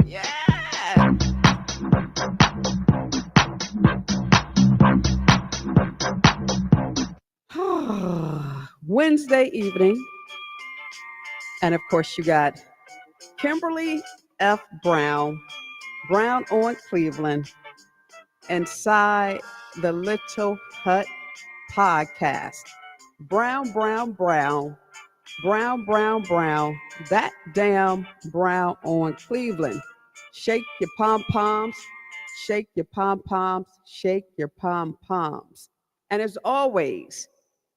Yeah. Wednesday evening. And of course, you got Kimberly F. Brown, Brown on Cleveland, inside the Little Hut podcast. Brown, brown, brown, brown, brown, brown, that damn brown on Cleveland. Shake your pom poms, shake your pom poms, shake your pom poms. And as always,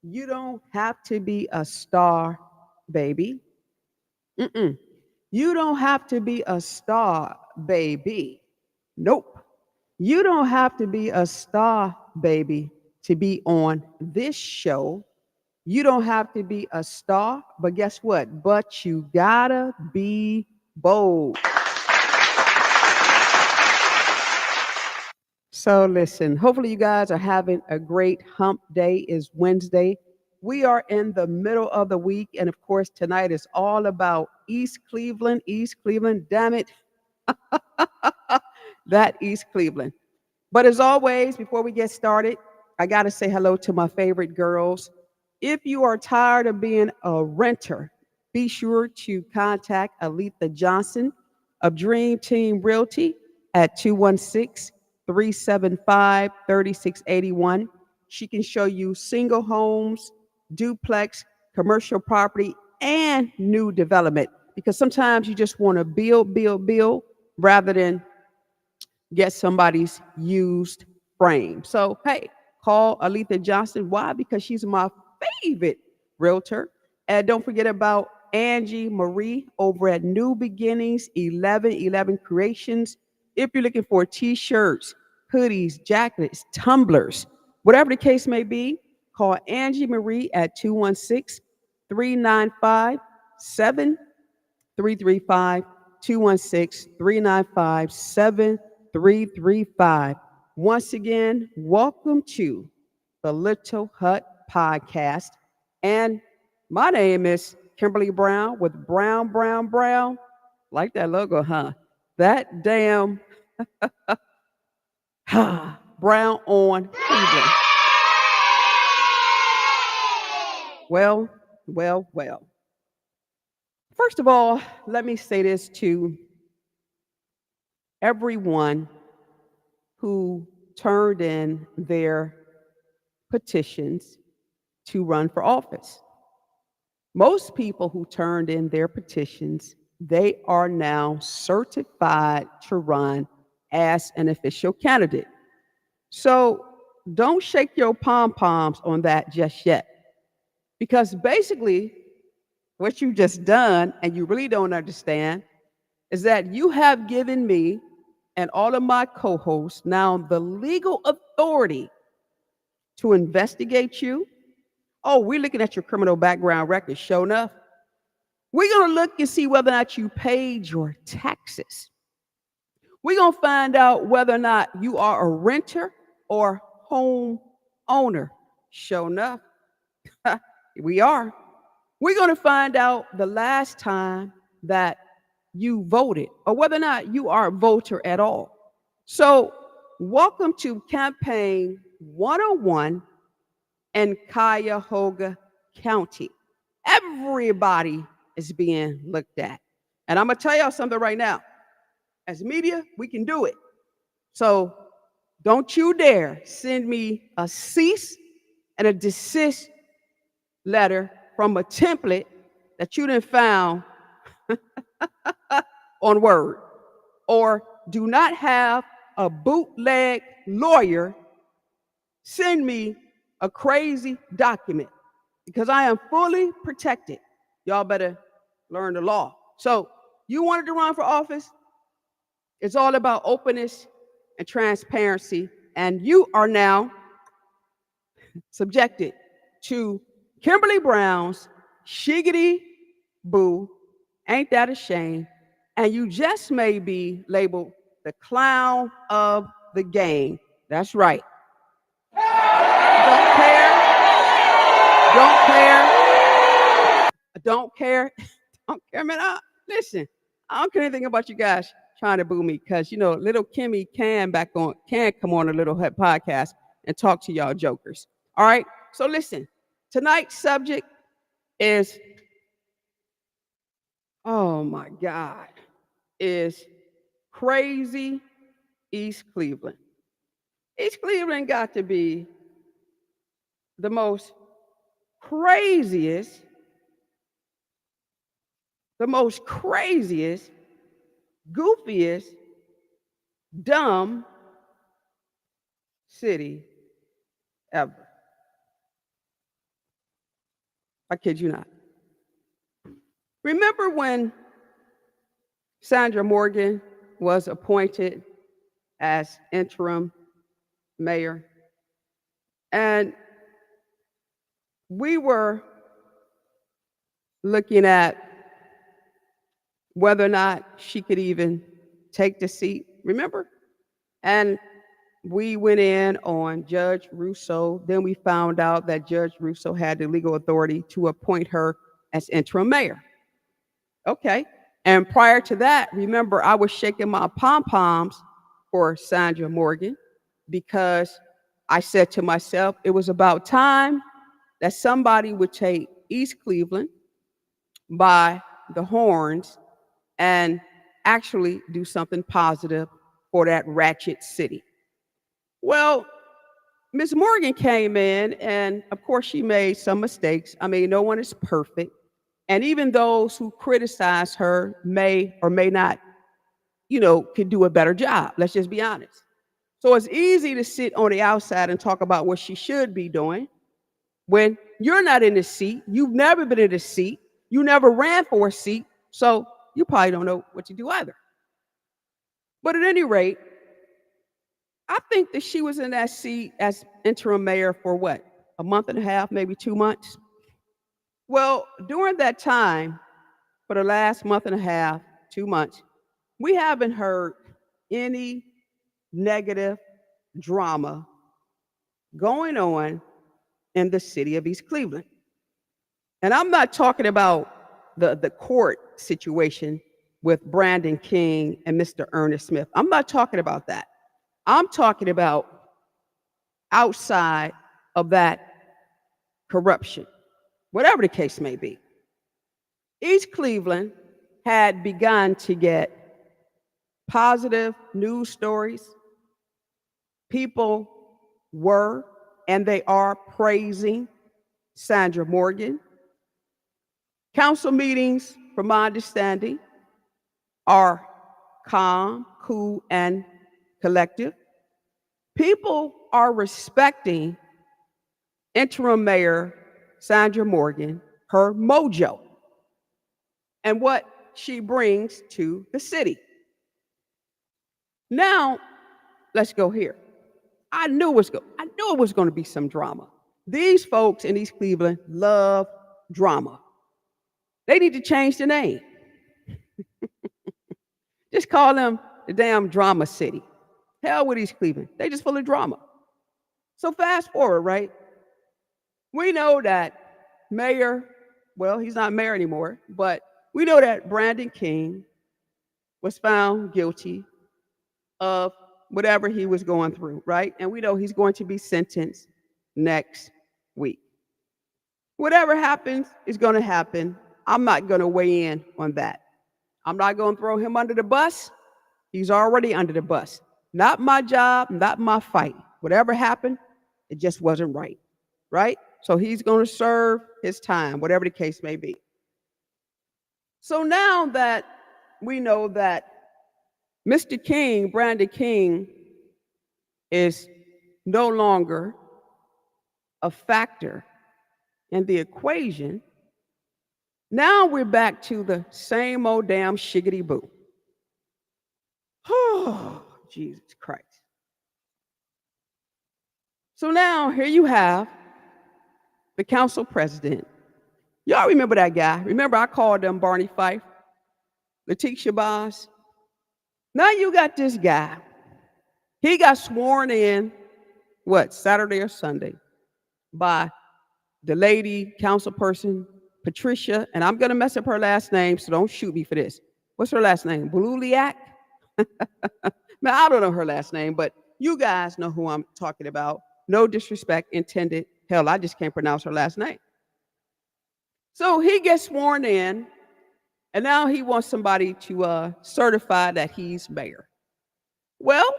you don't have to be a star, baby. Mm-mm. You don't have to be a star, baby. Nope. You don't have to be a star, baby, to be on this show. You don't have to be a star, but guess what? But you gotta be bold. So listen, hopefully you guys are having a great hump day. Is Wednesday. We are in the middle of the week, and of course, tonight is all about East Cleveland. East Cleveland, damn it. That East Cleveland. But as always, before we get started, I got to say hello to my favorite girls. If you are tired of being a renter, be sure to contact Aletha Johnson of Dream Team Realty at 216 375 3681. She can show you single homes, duplex, commercial property, and new development because sometimes you just want to build rather than get somebody's used frame. So, hey, call Aletha Johnson. Why? Because she's my favorite realtor. And don't forget about Angie Marie over at New Beginnings 1111 Creations. If you're looking for t-shirts, hoodies, jackets, tumblers, whatever the case may be, call Angie Marie at 216 395 7335 216 395 7335. Once again, welcome to the Little Hut podcast. And my name is Kimberly Brown with Brown, Brown, Brown. Like that logo, huh? That damn brown on Cleveland. Well, well. First of all, let me say this to everyone who turned in their petitions to run for office. Most people who turned in their petitions, they are now certified to run as an official candidate. So don't shake your pom poms on that just yet. Because basically, what you just done, and you really don't understand, is that you have given me and all of my co hosts now the legal authority to investigate you. Oh, we're looking at your criminal background record, sure enough. We're going to look and see whether or not you paid your taxes. We're going to find out whether or not you are a renter or home owner. Sure enough, we are. We're going to find out the last time that you voted or whether or not you are a voter at all. So, welcome to Campaign 101 in Cuyahoga County. Everybody is being looked at. And I'm going to tell y'all something right now. As media, we can do it. So don't you dare send me a cease and a desist letter from a template that you didn't found on Word. Or do not have a bootleg lawyer send me a crazy document because I am fully protected. Y'all better learn the law. So you wanted to run for office? It's all about openness and transparency. And you are now subjected to Kimberly Brown's shiggity boo, ain't that a shame? And you just may be labeled the clown of the game. That's right. Don't care. Don't care. Don't care. Don't care, man. Listen, I don't care anything about you guys trying to boo me because little Kimmy can come on a little podcast and talk to y'all jokers. All right. So listen, tonight's subject is, oh my God, is crazy East Cleveland. East Cleveland got to be the most craziest, goofiest, dumb city ever. I kid you not. Remember when Sandra Morgan was appointed as interim mayor? And we were looking at whether or not she could even take the seat, remember? And we went in on Judge Russo. Then we found out that Judge Russo had the legal authority to appoint her as interim mayor. Okay. And prior to that, remember, I was shaking my pom-poms for Sandra Morgan because I said to myself, it was about time that somebody would take East Cleveland by the horns and actually do something positive for that ratchet city. Well, Ms. Morgan came in, and of course, she made some mistakes. I mean, no one is perfect. And even those who criticize her may or may not, could do a better job. Let's just be honest. So it's easy to sit on the outside and talk about what she should be doing when you're not in the seat. You've never been in a seat. You never ran for a seat. So you probably don't know what to do either. But at any rate, I think that she was in that seat as interim mayor for what? A month and a half, maybe 2 months. Well, during that time, for the last month and a half, 2 months, we haven't heard any negative drama going on in the city of East Cleveland. And I'm not talking about the court situation with Brandon King and Mr. Ernest Smith. I'm not talking about that. I'm talking about outside of that corruption, whatever the case may be. East Cleveland had begun to get positive news stories. People were and they are praising Sandra Morgan. Council meetings, from my understanding, are calm, cool, and collective. People are respecting interim mayor Sandra Morgan, her mojo, and what she brings to the city. Now, let's go here. I knew it was going to be some drama. These folks in East Cleveland love drama. They need to change the name. Just call them the damn drama city. Hell with East Cleveland. They just full of drama. So fast forward, right? We know that mayor, well, he's not mayor anymore, but we know that Brandon King was found guilty of whatever he was going through, right? And we know he's going to be sentenced next week. Whatever happens is going to happen. I'm not going to weigh in on that. I'm not going to throw him under the bus. He's already under the bus. Not my job, not my fight. Whatever happened, it just wasn't right, right? So he's going to serve his time, whatever the case may be. So now that we know that Mr. King, Brandon King, is no longer a factor in the equation, now we're back to the same old damn shiggity boo. Oh, Jesus Christ. So now here you have the council president. Y'all remember that guy? Remember I called him Barney Fife, Latik Shabazz? Now you got this guy. He got sworn in, Saturday or Sunday, by the lady council person, Patricia, and I'm going to mess up her last name, so don't shoot me for this. What's her last name? Bluliak? Now, I don't know her last name, but you guys know who I'm talking about. No disrespect intended. Hell, I just can't pronounce her last name. So he gets sworn in, and now he wants somebody to certify that he's mayor. Well,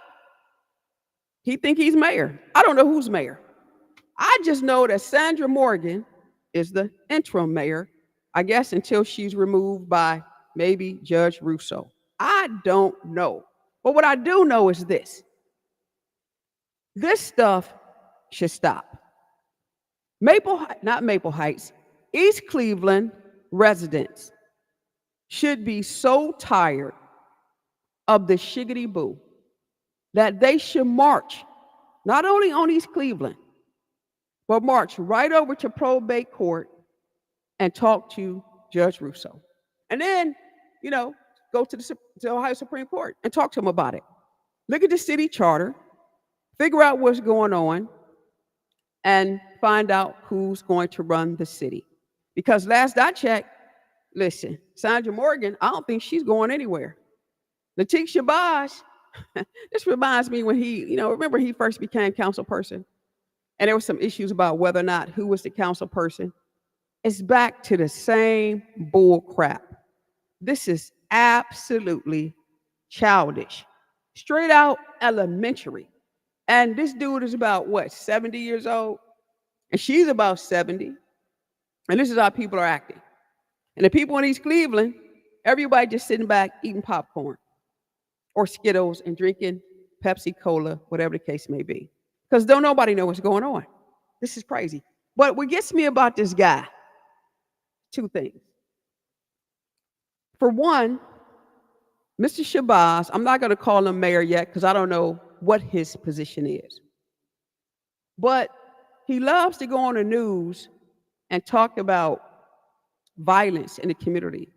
he think he's mayor. I don't know who's mayor. I just know that Sandra Morgan is the interim mayor, I guess, until she's removed by maybe Judge Russo. I don't know. But what I do know is this stuff should stop. Not Maple Heights, East Cleveland residents should be so tired of the shiggity boo that they should march not only on East Cleveland, but march right over to probate court and talk to Judge Russo. And then, go to the Ohio Supreme Court and talk to him about it. Look at the city charter, figure out what's going on, and find out who's going to run the city. Because last I checked, listen, Sandra Morgan, I don't think she's going anywhere. Latik Shabazz, this reminds me when remember he first became council person? And there were some issues about whether or not who was the council person. It's back to the same bull crap. This is absolutely childish, straight out elementary. And this dude is about 70 years old? And she's about 70. And this is how people are acting. And the people in East Cleveland, everybody just sitting back eating popcorn or Skittles and drinking Pepsi Cola, whatever the case may be. Because don't nobody know what's going on. This is crazy. But what gets me about this guy, two things. For one, Mr. Shabazz, I'm not going to call him mayor yet because I don't know what his position is. But he loves to go on the news and talk about violence in the community.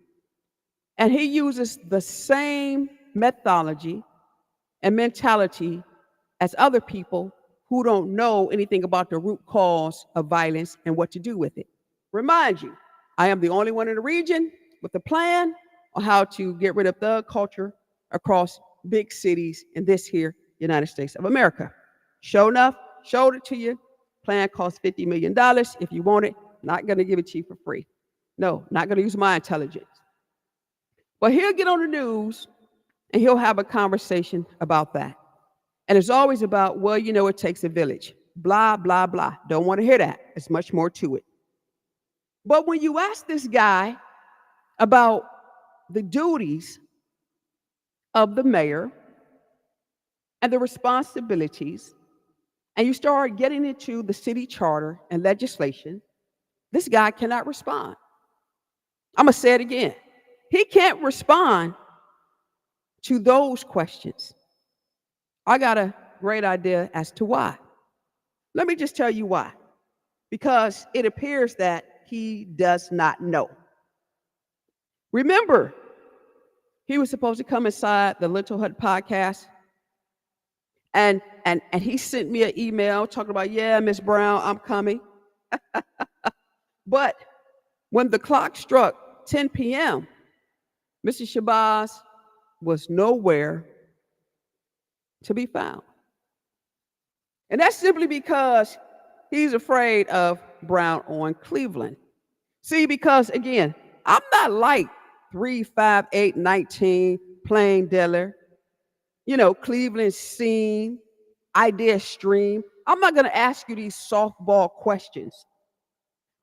And he uses the same methodology and mentality as other people who don't know anything about the root cause of violence and what to do with it. Remind you, I am the only one in the region with a plan on how to get rid of thug culture across big cities in this here United States of America. Sure enough, showed it to you. Plan costs $50 million. If you want it, not going to give it to you for free. No, not going to use my intelligence. But he'll get on the news and he'll have a conversation about that. And it's always about, it takes a village. Blah, blah, blah. Don't want to hear that. There's much more to it. But when you ask this guy about the duties of the mayor and the responsibilities, and you start getting into the city charter and legislation, this guy cannot respond. I'm going to say it again. He can't respond to those questions. I got a great idea as to why. Let me just tell you why. Because it appears that he does not know. Remember, he was supposed to come inside the Little Hut podcast, and he sent me an email talking about, yeah, Miss Brown, I'm coming. But when the clock struck 10 p.m., Mr. Shabazz was nowhere to be found. And that's simply because he's afraid of Brown on Cleveland. See, because again, I'm not like 3, 5, 8, 19, plain dealer, Cleveland scene, idea stream. I'm not going to ask you these softball questions.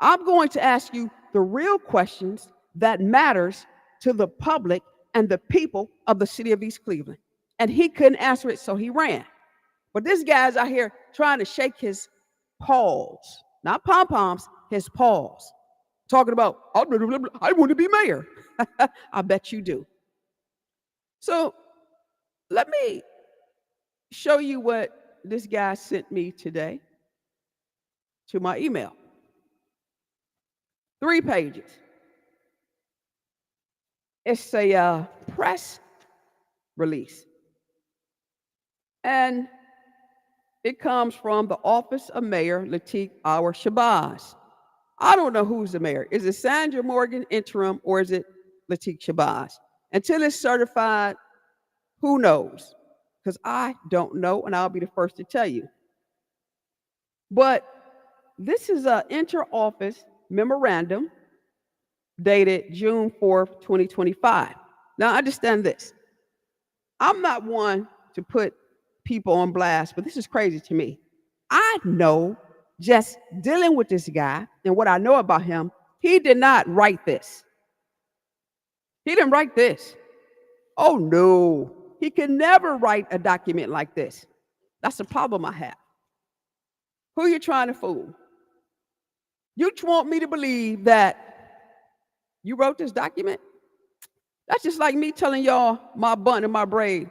I'm going to ask you the real questions that matters to the public and the people of the city of East Cleveland. And he couldn't answer it, so he ran. But this guy's out here trying to shake his paws, not pom-poms, his paws, talking about, I want to be mayor. I bet you do. So let me show you what this guy sent me today to my email. 3 pages. It's a press release. And it comes from the office of Mayor Latik Shabazz. I don't know who's the mayor. Is it Sandra Morgan interim or is it Latik Shabazz? Until it's certified, Who knows? Because I don't know, and I'll be the first to tell you. But this is an inter-office memorandum dated June 4th, 2025. Now, understand this. I'm not one to put people on blast, but this is crazy to me. I know just dealing with this guy and what I know about him, he did not write this. He didn't write this. Oh, no. He can never write a document like this. That's the problem I have. Who are you trying to fool? You want me to believe that you wrote this document? That's just like me telling y'all my bun and my braid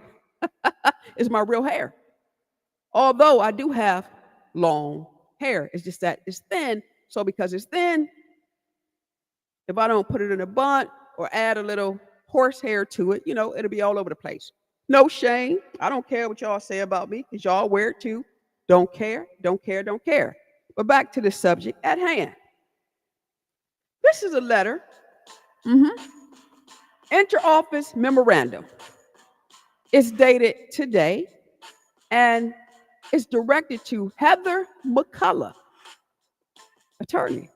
is my real hair. Although I do have long hair, it's just that it's thin. So because it's thin, if I don't put it in a bun or add a little horsehair to it, it'll be all over the place. No shame. I don't care what y'all say about me because y'all wear it too. Don't care, don't care, don't care. But back to the subject at hand. This is a letter, inter-office memorandum. It's dated today and it's directed to Heather McCullough, attorney.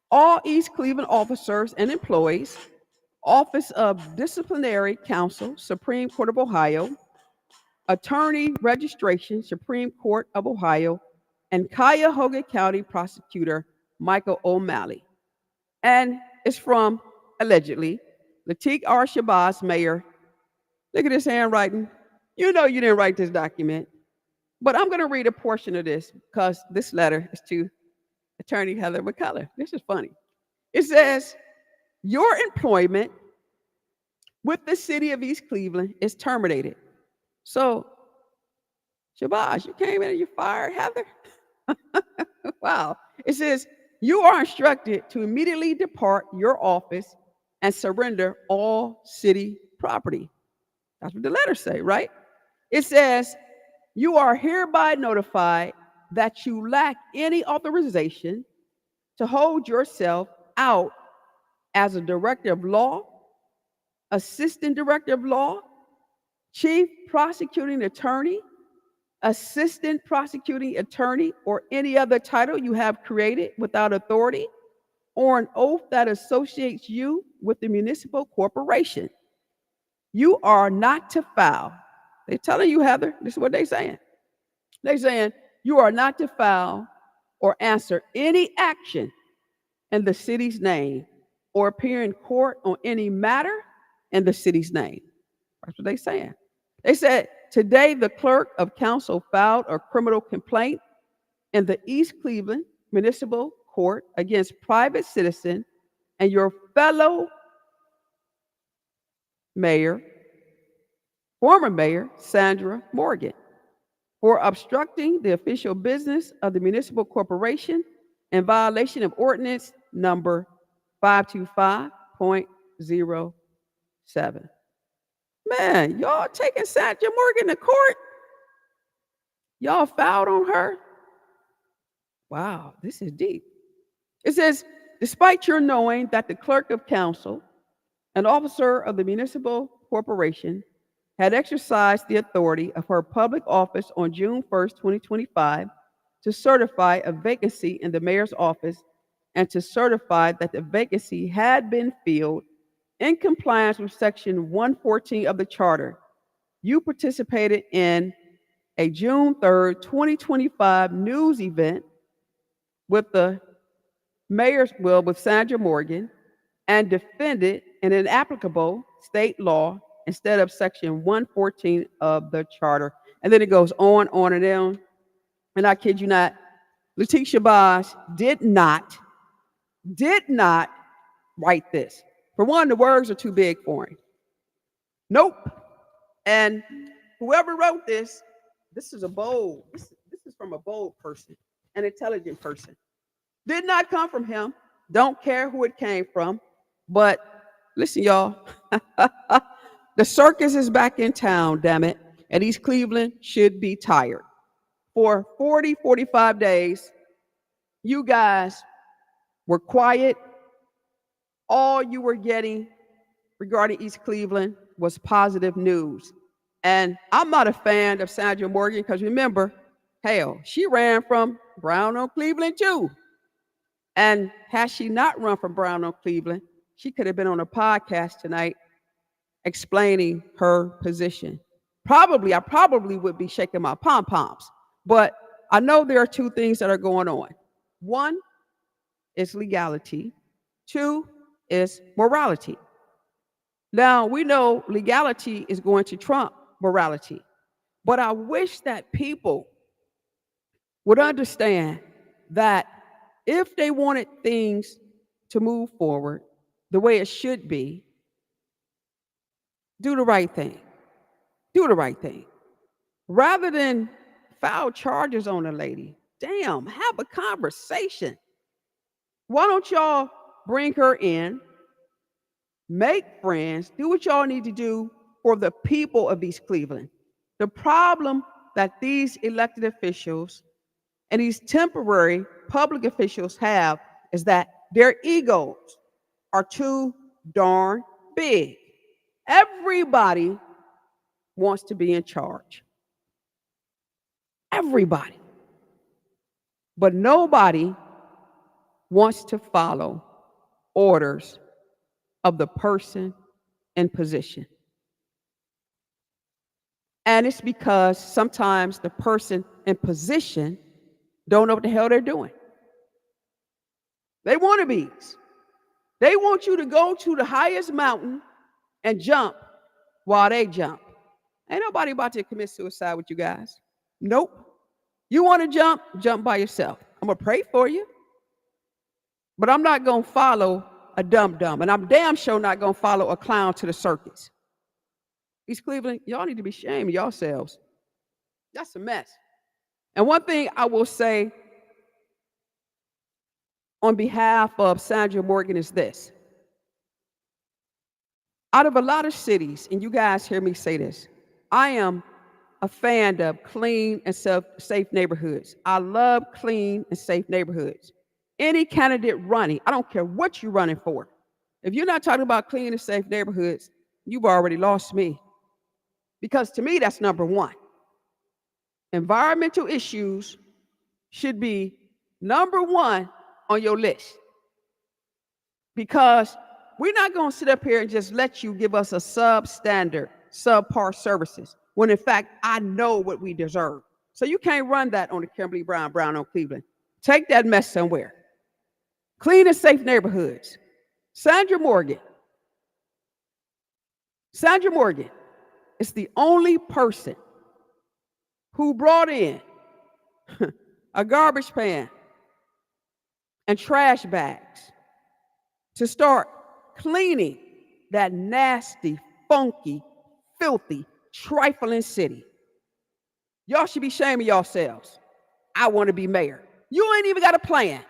All East Cleveland officers and employees, Office of Disciplinary Counsel, Supreme Court of Ohio, Attorney Registration, Supreme Court of Ohio, and Cuyahoga County Prosecutor Michael O'Malley. And it's from, allegedly, Lateef R. Shabazz, Mayor. Look at this handwriting. You know you didn't write this document. But I'm going to read a portion of this because this letter is to Attorney Heather McCullough. This is funny. It says, your employment with the city of East Cleveland is terminated. So, Shabazz, you came in and you fired Heather? Wow. It says, you are instructed to immediately depart your office and surrender all city property. That's what the letter say, right? It says, you are hereby notified that you lack any authorization to hold yourself out as a director of law, assistant director of law, chief prosecuting attorney, assistant prosecuting attorney, or any other title you have created without authority, or an oath that associates you with the municipal corporation. You are not to file. They're telling you, Heather, this is what they're saying. They're saying you are not to file or answer any action in the city's name or appear in court on any matter in the city's name. That's what they're saying. They said, today the clerk of council filed a criminal complaint in the East Cleveland Municipal Court against private citizen and your fellow mayor, former mayor, Sandra Morgan, for obstructing the official business of the municipal corporation in violation of ordinance number 525.07. Man, y'all taking Sandra Morgan to court? Y'all filed on her? Wow, this is deep. It says, despite your knowing that the clerk of council, an officer of the municipal corporation, had exercised the authority of her public office on June 1st, 2025, to certify a vacancy in the mayor's office and to certify that the vacancy had been filled in compliance with Section 114 of the Charter. You participated in a June 3rd, 2025 news event with the mayor's will with Sandra Morgan and defended an inapplicable state law instead of Section 114 of the Charter. And then it goes on and on. And I kid you not, Lateef Shabazz did not write this. For one, the words are too big for him. Nope. And whoever wrote this is a bold, this is from a bold person, an intelligent person. Did not come from him. Don't care who it came from. But listen, y'all, the circus is back in town, damn it. And East Cleveland should be tired. For 40, 45 days, you guys were quiet. All you were getting regarding East Cleveland was positive news. And I'm not a fan of Sandra Morgan because remember, hell, she ran from Brown on Cleveland too. And had she not run from Brown on Cleveland, she could have been on a podcast tonight explaining her position. I probably would be shaking my pom poms. But I know there are two things that are going on. One is legality, two is morality. Now, we know legality is going to trump morality, but I wish that people would understand that if they wanted things to move forward the way it should be, do the right thing. Do the right thing. Rather than file charges on a lady, damn, have a conversation. Why don't y'all bring her in, make friends, do what y'all need to do for the people of East Cleveland? The problem that these elected officials and these temporary public officials have is that their egos are too darn big. Everybody wants to be in charge. Everybody. But nobody wants to follow orders of the person in position. And it's because sometimes the person in position don't know what the hell they're doing. They wannabes. They want you to go to the highest mountain and jump while they jump. Ain't nobody about to commit suicide with you guys. Nope. You want to jump, jump by yourself. I'm going to pray for you. But I'm not going to follow a dum-dum. And I'm damn sure not going to follow a clown to the circus. East Cleveland, y'all need to be ashamed of yourselves. That's a mess. And one thing I will say on behalf of Sandra Morgan is this. Out of a lot of cities, and you guys hear me say this, I am a fan of clean and safe neighborhoods. I love clean and safe neighborhoods. Any candidate running, I don't care what you're running for. If you're not talking about clean and safe neighborhoods, you've already lost me. Because to me, that's number one. Environmental issues should be number one on your list. Because we're not going to sit up here and just let you give us a substandard, subpar services, when in fact, I know what we deserve. So you can't run that on the Kimberly Brown on Cleveland. Take that mess somewhere. Clean and safe neighborhoods. Sandra Morgan is the only person who brought in a garbage pan and trash bags to start cleaning that nasty, funky, filthy, trifling city. Y'all should be shaming yourselves. I want to be mayor. You ain't even got a plan.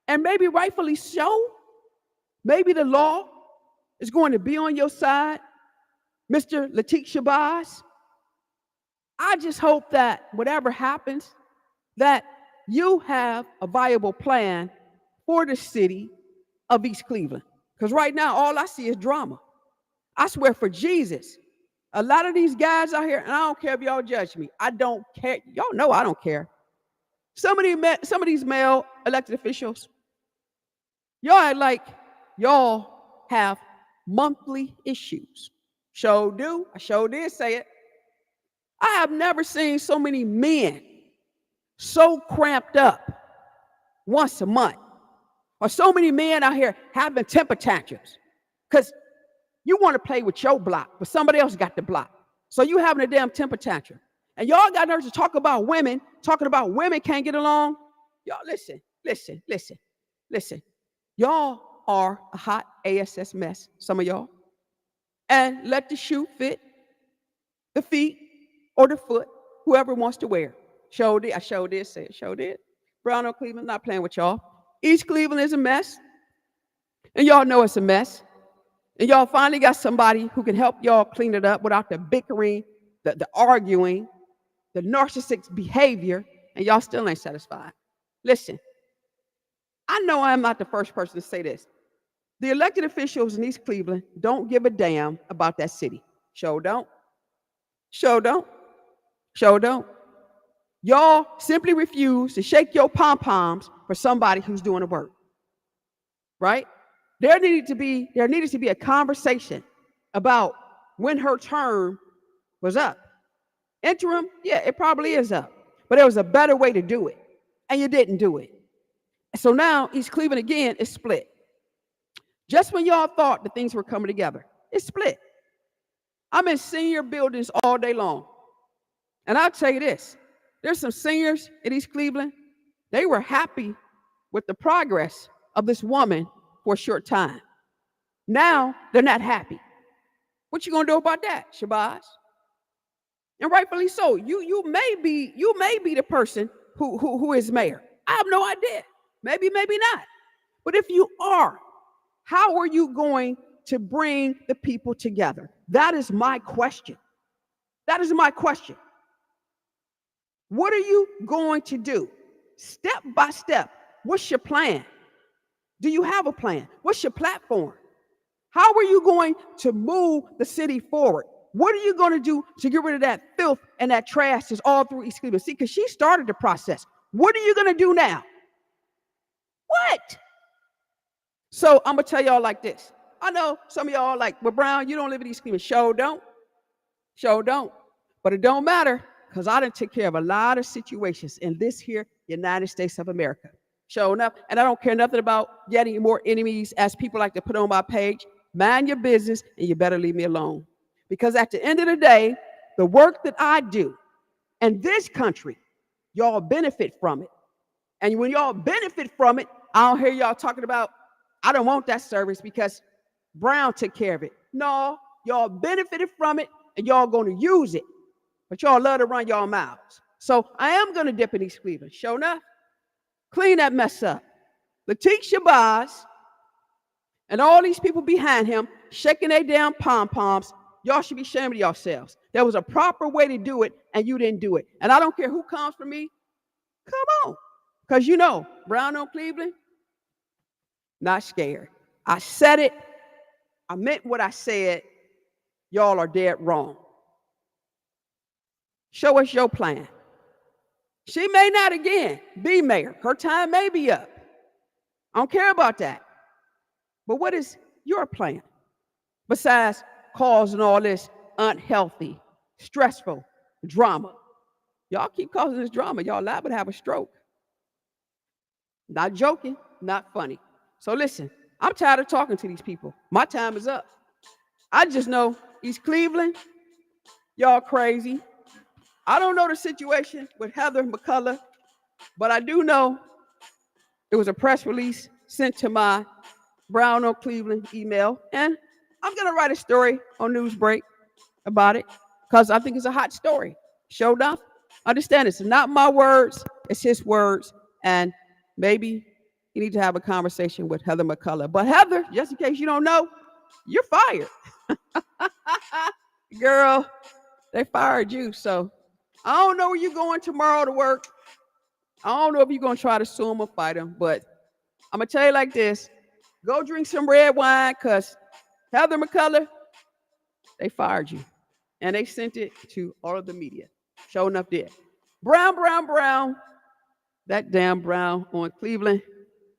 And maybe rightfully so. Maybe the law is going to be on your side, Mr. Lateef Shabazz. I just hope that whatever happens, that you have a viable plan for the city of East Cleveland. Because right now, all I see is drama. I swear for Jesus, a lot of these guys out here, and I don't care if y'all judge me. I don't care. Y'all know I don't care. Some of these male elected officials, y'all act like y'all have monthly issues. Sure do. I sure did say it. I have never seen so many men so cramped up once a month. Or so many men out here having temper tantrums. Because you want to play with your block, but somebody else got the block. So you having a damn temper tantrum. And y'all got nerves to talk about women, talking about women can't get along. Y'all listen. Y'all are a hot ASS mess, some of y'all. And let the shoe fit the feet or the foot, whoever wants to wear. I showed it. Brown on Cleveland, not playing with y'all. East Cleveland is a mess. And y'all know it's a mess. And y'all finally got somebody who can help y'all clean it up without the bickering, the arguing, the narcissistic behavior, and y'all still ain't satisfied. Listen, I know I'm not the first person to say this. The elected officials in East Cleveland don't give a damn about that city. Show don't. Show don't. Show don't. Y'all simply refuse to shake your pom-poms for somebody who's doing the work. Right? There needed to be a conversation about when her term was up. Interim, yeah, it probably is up. But there was a better way to do it. And you didn't do it. So now East Cleveland again is split. Just when y'all thought that things were coming together, it's split. I'm in senior buildings all day long. And I'll tell you this, there's some seniors in East Cleveland, they were happy with the progress of this woman for a short time. Now they're not happy. What you gonna do about that, Shabazz? And rightfully so. You may be the person who is mayor. I have no idea. Maybe not. But if you are, how are you going to bring the people together? That is my question. That is my question. What are you going to do? Step by step. What's your plan? Do you have a plan? What's your platform? How are you going to move the city forward? What are you going to do to get rid of that filth and that trash that's all through East Cleveland? See, because she started the process. What are you going to do now? What? So I'm going to tell y'all like this. I know some of y'all are like, well, Brown, you don't live in East Cleveland. Show don't. Show don't. But it don't matter because I done took care of a lot of situations in this here United States of America. Show enough. And I don't care nothing about getting more enemies, as people like to put on my page. Mind your business and you better leave me alone. Because at the end of the day, the work that I do in this country, y'all benefit from it. And when y'all benefit from it, I don't hear y'all talking about, I don't want that service because Brown took care of it. No, y'all benefited from it and y'all going to use it. But y'all love to run y'all mouths. So I am going to dip in East Cleveland. Sure enough, clean that mess up. Lateef Shabazz and all these people behind him shaking their damn pom-poms. Y'all should be ashamed of yourselves. There was a proper way to do it, and you didn't do it. And I don't care who comes for me. Come on. Because you know, Brown on Cleveland, not scared. I said it. I meant what I said. Y'all are dead wrong. Show us your plan. She may not again be mayor. Her time may be up. I don't care about that. But what is your plan? Besides causing all this unhealthy, stressful drama. Y'all keep causing this drama. Y'all liable to have a stroke. Not joking, not funny. So listen, I'm tired of talking to these people. My time is up. I just know East Cleveland, y'all crazy. I don't know the situation with Heather McCullough, but I do know it was a press release sent to my Brown on Cleveland email, and I'm going to write a story on Newsbreak about it because I think it's a hot story. Showed up. Understand it's not my words, it's his words, and maybe you need to have a conversation with Heather McCullough. But Heather, just in case you don't know, you're fired. Girl, they fired you, so I don't know where you're going tomorrow to work. I don't know if you're going to try to sue him or fight him, but I'm going to tell you like this. Go drink some red wine because Heather McCullough, they fired you. And they sent it to all of the media. Sure enough did. Brown. That damn Brown on Cleveland.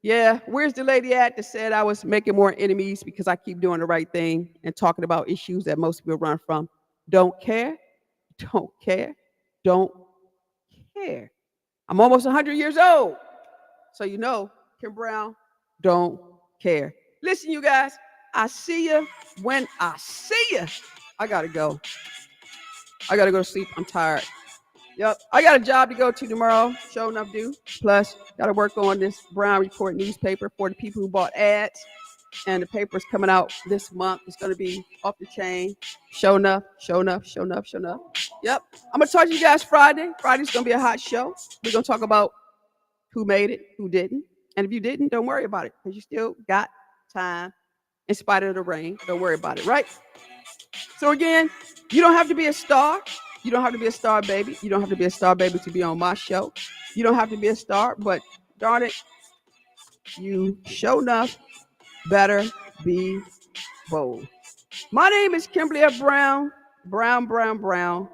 Yeah, where's the lady at that said I was making more enemies because I keep doing the right thing and talking about issues that most people run from? Don't care. Don't care. Don't care. I'm almost 100 years old. So you know, Kim Brown, don't care. Listen, you guys, I see you when I see you. I got to go. I got to go to sleep. I'm tired. Yep. I got a job to go to tomorrow. Sure enough, do. Plus, got to work on this Brown Report newspaper for the people who bought ads. And the paper's coming out this month. It's going to be off the chain. Sure enough. Yep. I'm going to talk to you guys Friday. Friday's going to be a hot show. We're going to talk about who made it, who didn't. And if you didn't, don't worry about it because you still got time in spite of the rain. Don't worry about it, right? So again, you don't have to be a star. You don't have to be a star baby. You don't have to be a star baby to be on my show. You don't have to be a star, but darn it, you sure enough better be bold. My name is Kimberly F. Brown. Brown, Brown, Brown.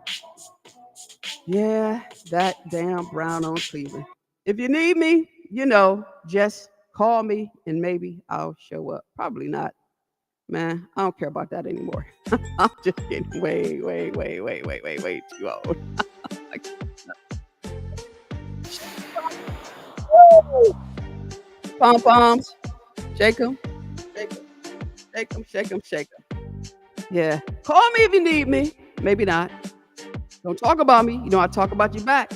Yeah, that damn Brown on Cleveland. If you need me, just call me and maybe I'll show up. Probably not. Man, I don't care about that anymore. I'm just getting way too old. Pom poms, shake them, shake them, shake them, shake them, shake them. Yeah, call me if you need me. Maybe not. Don't talk about me. I talk about you back.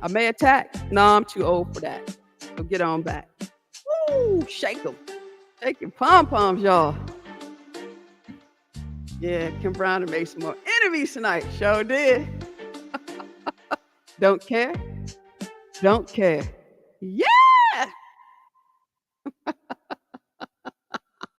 I may attack. No, I'm too old for that. So get on back. Woo, shake them. Shake your pom poms, y'all. Yeah, Kim Brown made some more interviews tonight. Sure did. Don't care. Don't care. Yeah.